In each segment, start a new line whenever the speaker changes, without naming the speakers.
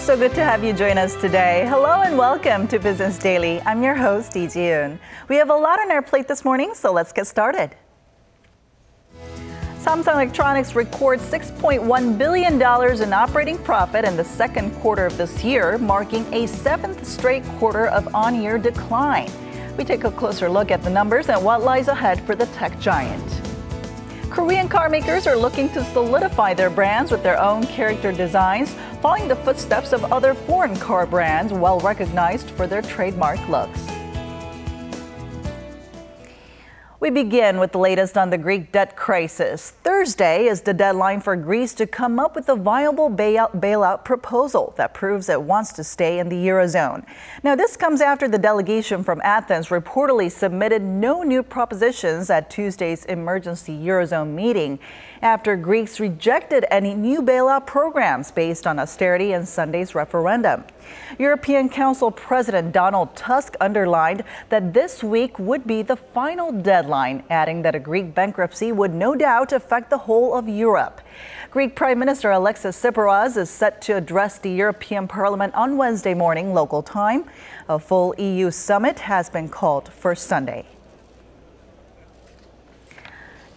So good to have you join us today. Hello and welcome to Business Daily. I'm your host, Lee Ji-eun. We have a lot on our plate this morning, so let's get started. Samsung Electronics records $6.1 billion in operating profit in the second quarter of this year, marking a seventh straight quarter of on-year decline. We take a closer look at the numbers and what lies ahead for the tech giant. Korean car makers are looking to solidify their brands with their own character designs, following the footsteps of other foreign car brands well recognized for their trademark looks. We begin with the latest on the Greek debt crisis. Thursday is the deadline for Greece to come up with a viable bailout proposal that proves it wants to stay in the Eurozone. Now, this comes after the delegation from Athens reportedly submitted no new propositions at Tuesday's emergency Eurozone meeting, after Greeks rejected any new bailout programs based on austerity in Sunday's referendum. European Council President Donald Tusk underlined that this week would be the final deadline, adding that a Greek bankruptcy would no doubt affect the whole of Europe. Greek Prime Minister Alexis Tsipras is set to address the European Parliament on Wednesday morning local time. A full EU summit has been called for Sunday.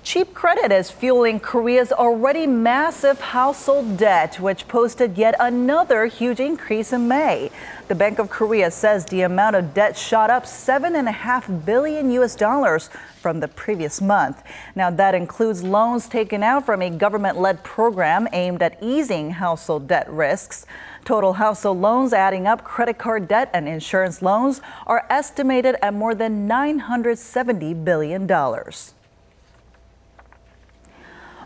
Cheap credit is fueling Korea's already massive household debt, which posted yet another huge increase in May. The Bank of Korea says the amount of debt shot up $7.5 billion from the previous month. Now, that includes loans taken out from a government-led program aimed at easing household debt risks. Total household loans adding up credit card debt and insurance loans are estimated at more than $970 billion.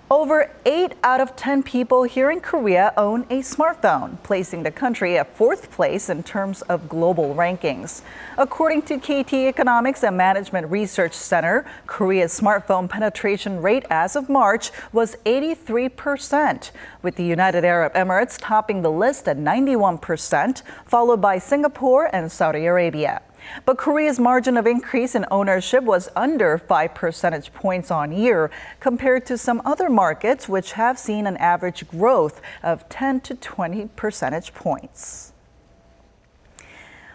Over 8 out of 10 people here in Korea own a smartphone, placing the country at fourth place in terms of global rankings. According to KT Economics and Management Research Center, Korea's smartphone penetration rate as of March was 83%, with the United Arab Emirates topping the list at 91%, followed by Singapore and Saudi Arabia. But Korea's margin of increase in ownership was under 5 percentage points on year, compared to some other markets which have seen an average growth of 10 to 20 percentage points.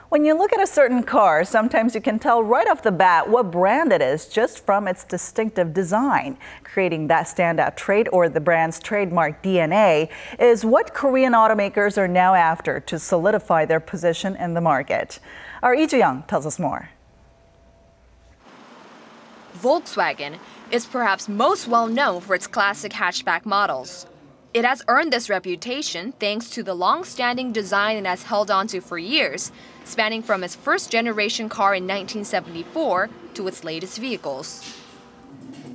When you look at a certain car, sometimes you can tell right off the bat what brand it is just from its distinctive design. Creating that standout trait, or the brand's trademark DNA, is what Korean automakers are now after to solidify their position in the market. Our Lee Ju-young tells us more.
Volkswagen is perhaps most well known for its classic hatchback models. It has earned this reputation thanks to the long-standing design it has held onto for years, spanning from its first-generation car in 1974 to its latest vehicles.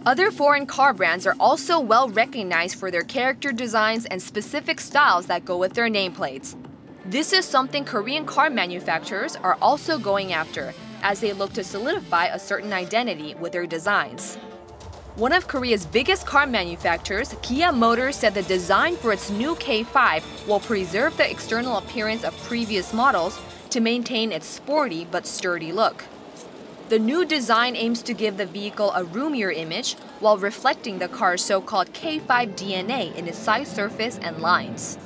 Other foreign car brands are also well recognized for their character designs and specific styles that go with their nameplates. This is something Korean car manufacturers are also going after, as they look to solidify a certain identity with their designs. One of Korea's biggest car manufacturers, Kia Motors, said the design for its new K5 will preserve the external appearance of previous models to maintain its sporty but sturdy look. The new design aims to give the vehicle a roomier image while reflecting the car's so-called K5 DNA in its side surface and lines.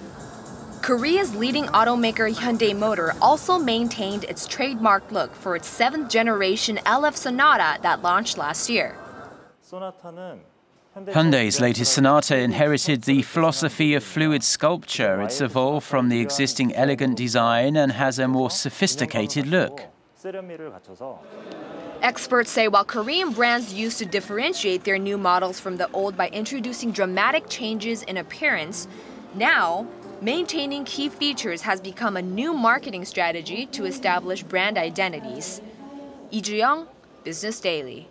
Korea's leading automaker Hyundai Motor also maintained its trademark look for its 7th-generation LF Sonata that launched last year.
Hyundai's latest Sonata inherited the philosophy of fluid sculpture. It's evolved from the existing elegant design and has a more sophisticated look.
Experts say while Korean brands used to differentiate their new models from the old by introducing dramatic changes in appearance, now maintaining key features has become a new marketing strategy to establish brand identities. Lee Ju-young, Business Daily.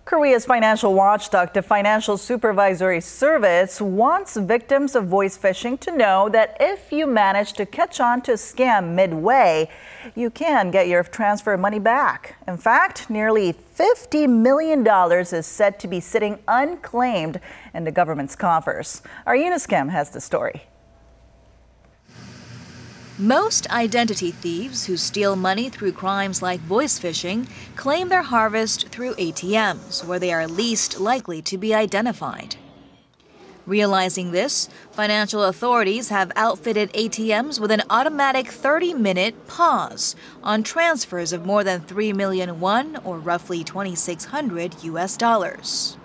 Korea's financial watchdog, the Financial Supervisory Service, wants victims of voice phishing to know that if you manage to catch on to a scam midway, you can get your transfer money back. In fact, nearly $50 million is said to be sitting unclaimed in the government's coffers. Our Eunice Kim has the story.
Most identity thieves who steal money through crimes like voice phishing claim their harvest through ATMs, where they are least likely to be identified. Realizing this, financial authorities have outfitted ATMs with an automatic 30-minute pause on transfers of more than 3 million won, or roughly $2,600.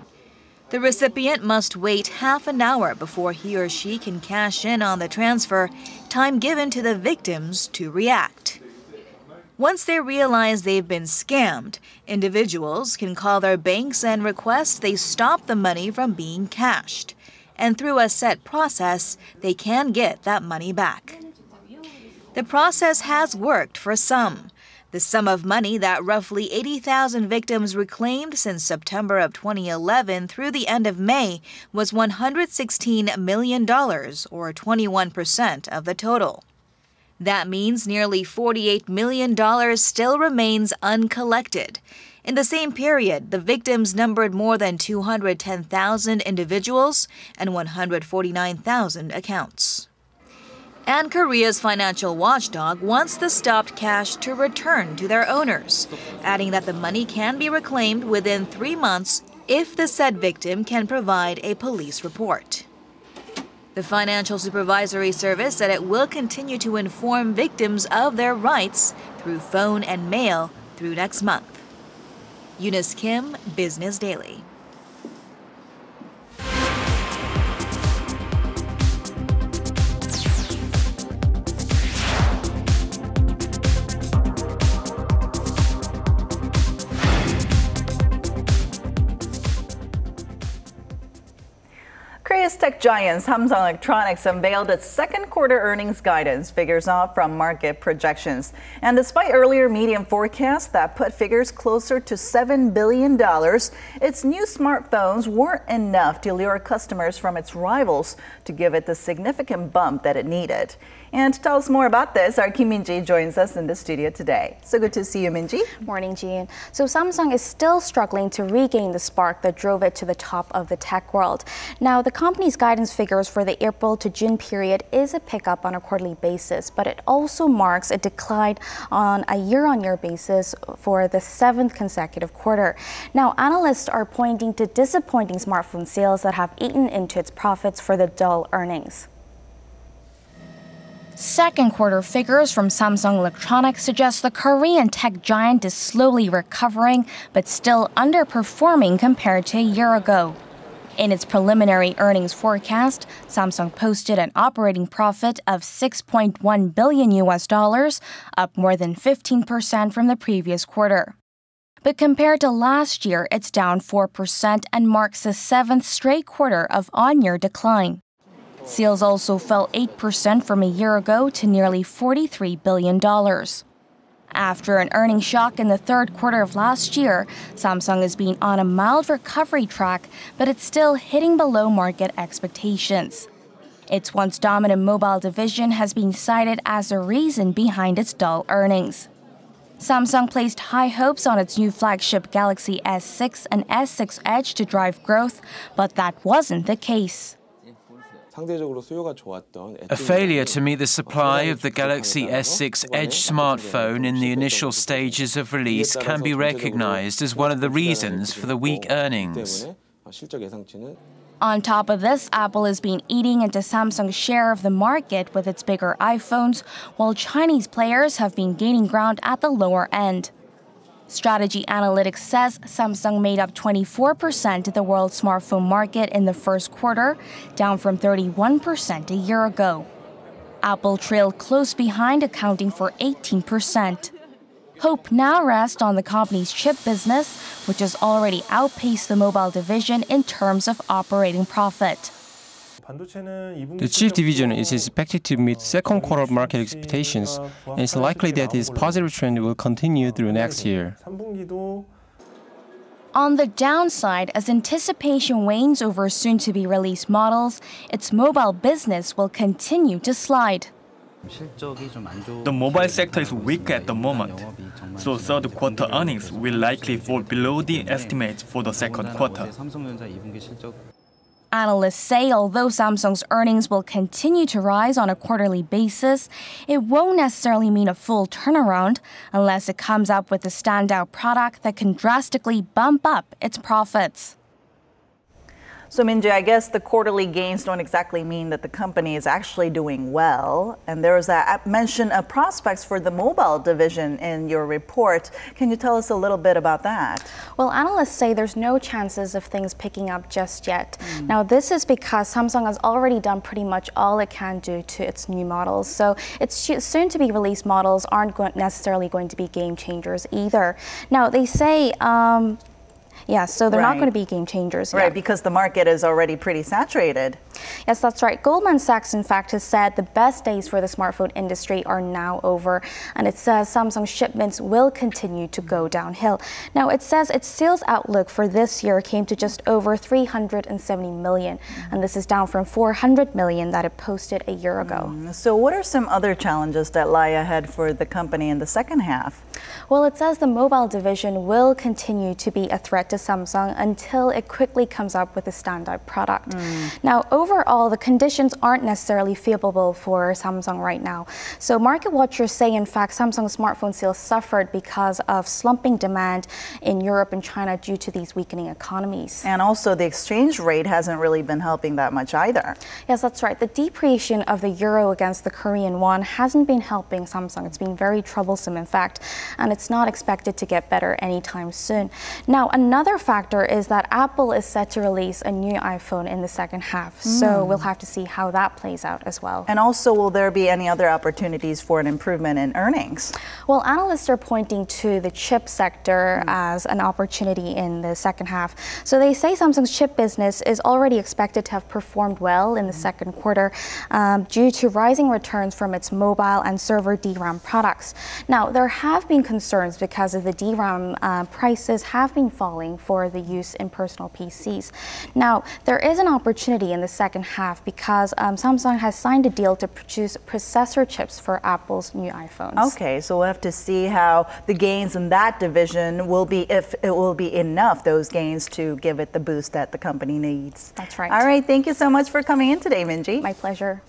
The recipient must wait half an hour before he or she can cash in on the transfer, time given to the victims to react. Once they realize they've been scammed, individuals can call their banks and request they stop the money from being cashed. And through a set process, they can get that money back. The process has worked for some. The sum of money that roughly 80,000 victims reclaimed since September of 2011 through the end of May was $116 million, or 21% of the total. That means nearly $48 million still remains uncollected. In the same period, the victims numbered more than 210,000 individuals and 149,000 accounts. And Korea's financial watchdog wants the stopped cash to return to their owners, adding that the money can be reclaimed within 3 months if the said victim can provide a police report. The Financial Supervisory Service said it will continue to inform victims of their rights through phone and mail through next month. Eunice Kim, Business Daily.
Korea's tech giant Samsung Electronics unveiled its second quarter earnings guidance, figures off from market projections. And despite earlier medium forecasts that put figures closer to $7 billion, its new smartphones weren't enough to lure customers from its rivals to give it the significant bump that it needed. And to tell us more about this, our Kim Min-ji joins us in the studio today. So good to see you, Min-ji.
Morning, Jean. So Samsung is still struggling to regain the spark that drove it to the top of the tech world. Now, the company's guidance figures for the April to June period is a pickup on a quarterly basis, but it also marks a decline on a year-on-year basis for the 7th consecutive quarter. Now, analysts are pointing to disappointing smartphone sales that have eaten into its profits for the dull earnings.
Second quarter figures from Samsung Electronics suggest the Korean tech giant is slowly recovering, but still underperforming compared to a year ago. In its preliminary earnings forecast, Samsung posted an operating profit of $6.1 billion, up more than 15% from the previous quarter. But compared to last year, it's down 4% and marks the 7th straight quarter of on-year decline. Sales also fell 8% from a year ago to nearly $43 billion. After an earnings shock in the third quarter of last year, Samsung has been on a mild recovery track, but it's still hitting below market expectations. Its once dominant mobile division has been cited as a reason behind its dull earnings. Samsung placed high hopes on its new flagship Galaxy S6 and S6 Edge to drive growth, but that wasn't the case.
A failure to meet the supply of the Galaxy S6 Edge smartphone in the initial stages of release can be recognized as one of the reasons for the weak earnings.
On top of this, Apple has been eating into Samsung's share of the market with its bigger iPhones, while Chinese players have been gaining ground at the lower end. Strategy Analytics says Samsung made up 24% of the world's smartphone market in the first quarter, down from 31% a year ago. Apple trailed close behind, accounting for 18%. Hope now rests on the company's chip business, which has already outpaced the mobile division in terms of operating profit.
The chip division is expected to meet second quarter market expectations, and it's likely that this positive trend will continue through next year.
On the downside, as anticipation wanes over soon-to-be released models, its mobile business will continue to slide.
The mobile sector is weak at the moment, so third quarter earnings will likely fall below the estimates for the second quarter.
Analysts say although Samsung's earnings will continue to rise on a quarterly basis, it won't necessarily mean a full turnaround unless it comes up with a standout product that can drastically bump up its profits.
So Minji, I guess the quarterly gains don't exactly mean that the company is actually doing well. And there was a mention of prospects for the mobile division in your report. Can you tell us a little bit about that?
Well, analysts say there's no chances of things picking up just yet. Now, this is because Samsung has already done pretty much all it can do to its new models. So its soon-to-be released models aren't necessarily going to be game changers either. Now, they say so they're not going to be game changers.
Right, because the market is already pretty saturated.
Yes, that's right. Goldman Sachs, in fact, has said the best days for the smartphone industry are now over. And it says Samsung shipments will continue to go downhill. Now, it says its sales outlook for this year came to just over 370 million. And this is down from 400 million that it posted a year ago.
So what are some other challenges that lie ahead for the company in the second half?
Well, it says the mobile division will continue to be a threat to Samsung until it quickly comes up with a standout product. Now, overall, the conditions aren't necessarily favorable for Samsung right now. So market watchers say, in fact, Samsung's smartphone sales suffered because of slumping demand in Europe and China due to these weakening economies.
And also the exchange rate hasn't really been helping that much either.
Yes, that's right. The depreciation of the euro against the Korean won hasn't been helping Samsung. It's been very troublesome, in fact, and it's not expected to get better anytime soon. Now, another factor is that Apple is set to release a new iPhone in the second half. So we'll have to see how that plays out as well.
And also, will there be any other opportunities for an improvement in earnings?
Well, analysts are pointing to the chip sector as an opportunity in the second half. So they say Samsung's chip business is already expected to have performed well in the second quarter due to rising returns from its mobile and server DRAM products. Now, there have been concerns because of the DRAM prices have been falling for the use in personal PCs. Now, there is an opportunity in the second half because Samsung has signed a deal to produce processor chips for Apple's new iPhones.
Okay, so we'll have to see how the gains in that division will be, if it will be enough, those gains, to give it the boost that the company needs.
That's right.
All right, thank you so much for coming in today, Minji.
My pleasure.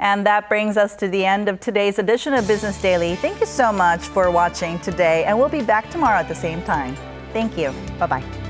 And that brings us to the end of today's edition of Business Daily. Thank you so much for watching today, and we'll be back tomorrow at the same time. Thank you. Bye-bye.